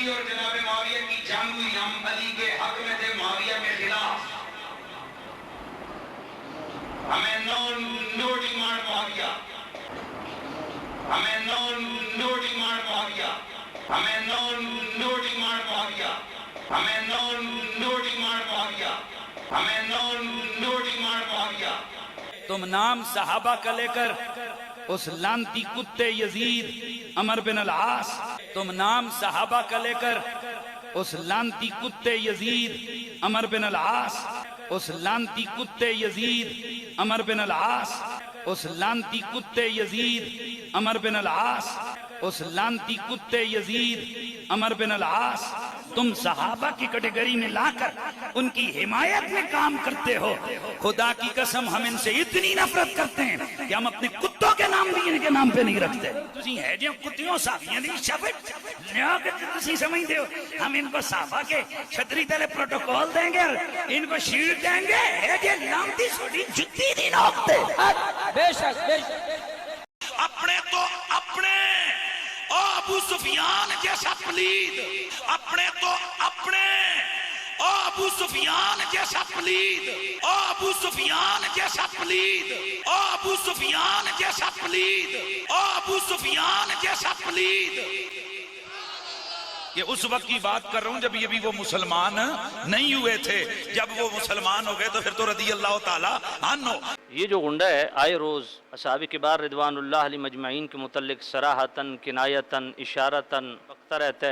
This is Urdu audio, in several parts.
علی اور جناب معاویہ کی جنگ ہوئی، ہم علی کے حق میں تھے، معاویہ کے خلاف. ہمیں نو ڈیمانڈ معاویہ، ہمیں نو ڈیمانڈ معاویہ، ہمیں نو ڈیمانڈ معاویہ، ہمیں نو ڈیمانڈ معاویہ، ہمیں نو ڈیمانڈ معاویہ. تم نام صحابہ کا لے کر اس لانتی کتے یزید عمر بن العاص، تم نام صحابہ کا لے کر اس لانتی کتے یزید عمر بن العاص، اس لانتی کتے یزید عمر بن العاص، اس لانتی کتے یزید عمر بن العاص، اس لانتی کتے یزید عمر بن العاص. تم صحابہ کی کیٹیگری میں لا کر ان کی حمایت میں کام کرتے ہو. خدا کی قسم ہم ان سے اتنی نفرت کرتے ہیں کہ ہم اپنے کتوں کے نام بھی ان کے نام پہ نہیں رکھتے. تسی ہے جو کتیوں صحابیاں دی شبت لیا کہ تسی سمجھتے ہو ہم ان کو صحابہ کے چھتری تلے پروٹوکول دیں گے اور ان کو شیلڈ دیں گے. ہے جو لامتی سوڑی جتی نہیں نوکتے. بے شک بے شک. اپنے تو اپنے او ابو سفیان جیسا پلید، اپنے تو اپنے او ابو سفیان جیسا پلید، او ابو سفیان جیسا پلید، او ابو سفیان جیسا پلید، او ابو سفیان جیسا پلید. یہ اس وقت کی بات کر رہا ہوں جب یہ وہ مسلمان نہیں ہوئے تھے. جب وہ مسلمان ہو گئے تو پھر تو رضی اللہ تعالی عنہ. یہ جو غنڈہ ہے آئے روز اصحاب کبار رضوان اللہ علیہ مجمعین کے متعلق صراحتاً کنایتاً اشارتاً بکتا رہتا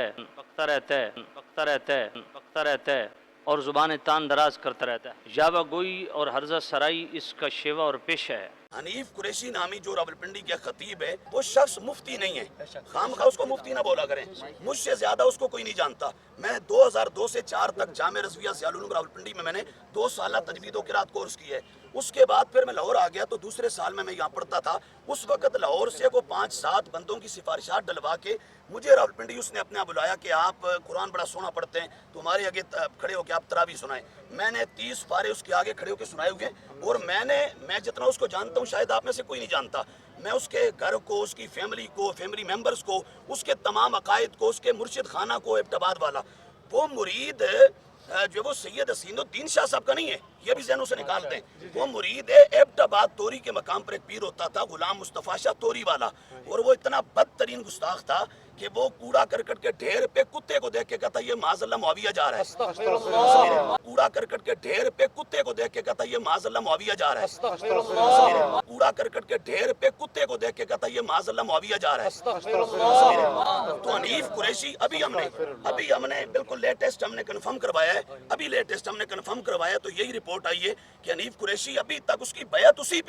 ہے اور زبان تان دراز کرتا رہتا ہے. جاوا گوئی اور حرزہ سرائی اس کا شیوا اور پیشہ ہے. حنیف قریشی نامی جو راولپنڈی کے خطیب ہے وہ شخص مفتی نہیں ہے، خامخواہ اس کو مفتی نہ بولا کریں. مجھ سے زیادہ اس کو کوئی نہیں جانتا. میں 2002 سے 4 تک جامعہ رضویہ ضیاء العلوم راولپنڈی میں نے 2 سالہ تجوید و قرات کورس کی ہے. اس کے بعد پھر میں لاہور آ گیا تو دوسرے سال میں یہاں پڑھتا تھا. اس وقت لاہور سے وہ 5-7 بندوں کی سفارشات ڈلوا کے مجھے راولپنڈی اس نے اپنے آپ بلایا کہ آپ قرآن بڑا سونا پڑھتے ہیں تو ہمارے آگے کھڑے ہو کے آپ تراویح سنائیں. میں نے 30 پارے اس کے آگے کھڑے ہو کے سنائے ہوئے اور میں جتنا اس کو جانتا ہوں شاید آپ میں سے کوئی نہیں جانتا. میں اس کے گھر کو، اس کی فیملی کو، فیملی ممبرز کو، اس کے تمام عقائد کو، اس کے مرشد خانہ کو، ایبٹ آباد والا وہ مرید جو وہ سید حسین الدین شاہ صاحب کا نہیں ہے، یہ بھی ذہنوں سے نکال دیں. وہ مرید ایبٹ آباد توری کے مقام پر ایک پیر ہوتا تھا غلام مصطفیٰ شاہ توری والا، اور وہ اتنا بدترین گستاخ تھا کہ وہ کوڑا کرکٹ کے ڈھیر پہ کتے کو دیکھ کے کہتا یہ معاذ اللہ معاویہ جا رہا ہے. کوڑا کرکٹ کے ڈھیر پہ کتے کو دیکھ کے کہتا یہ معاذ اللہ معاویہ جا رہا ہے. کوڑا کرکٹ کے ڈھیر پہ کتے کو دیکھ کے کہتا یہ معاذ اللہ معاویہ جا رہا ہے. تو حنیف قریشی ابھی ہم نے بالکل لیٹسٹ ہم نے کنفرم کروایا ہے، ابھی لیٹسٹ ہم نے کنفرم کروایا تو یہی رپورٹ آئی ہے کہ حنیف قریشی ابھی تک اس کی بیعت اسی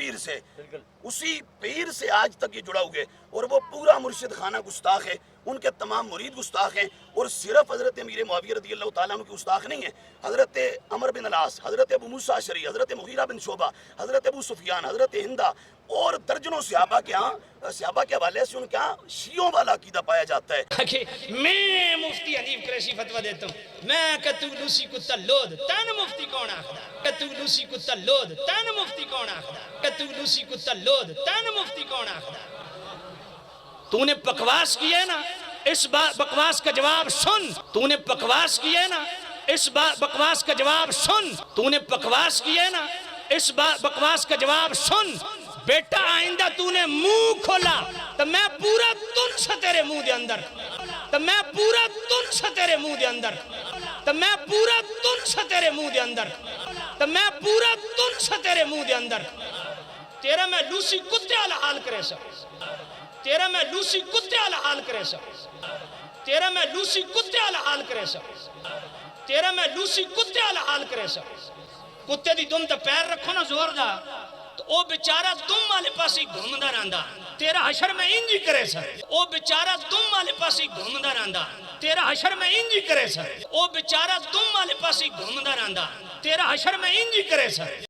پیر سے آج تک یہ جڑا ہوئے، اور وہ پورا مرشد خانہ گستاخ ہے. ان کے تمام مرید گستاخ ہیں، اور صرف حضرت امیر معاویہ رضی اللہ تعالیٰ عنہ کی گستاخ نہیں ہے. حضرت عمر بن العاص، حضرت ابو موسیٰ اشعری، حضرت مغیرہ بن شعبہ، حضرت ابو سفیان، حضرت ہندہ اور درجنوں صحابہ کے حوالے سے ان کے ہاں شیعوں والا عقیدہ پایا جاتا ہے. میں مفتی حنیف قریشی فتوہ دیتا ہوں. میں کتو لوسی کتا لود تین مفتی کون آخدا؟ کتو لوسی کتا لود تین مفتی کون آخدا؟ کتو لوسی کتا لود تین مفتی کون آخدا؟ تو نے بکواس کی ہے نا، اس بکواس کا جواب سن. تو نے بکواس کی ہے نا، اس بکواس کا جواب سن. تو نے بکواس کی ہے نا، اس بکواس کا جواب سن. بیٹا آئندہ تو نے منہ کھولا تو میں پورا تن سا تیرے منہ دے اندر، تو میں پورا تن سا تیرے منہ دے اندر، تو میں پورا تن سا تیرے منہ دے اندر، تو میں پورا تن سا تیرے منہ دے اندر. تیرا میں لوسی کتے والا حال کرے سا، تیرا میں لوسی کتے والا حال کرے سا، تیرا میں لوسی کتے والا حال کرے سا، تیرا میں لوسی کتے والا حال کرے سا. کتے دی دم تے پیر رکھو نا زور دا تو او بیچارہ دم والے پاسی گھومدا رہندا. تیرا حشر میں انجی کرے سا. او بیچارہ دم والے پاسی گھومدا رہندا. تیرا حشر میں انجی کرے سا. او بیچارہ دم والے پاسی گھومدا رہندا. تیرا حشر میں انجی کرے سا.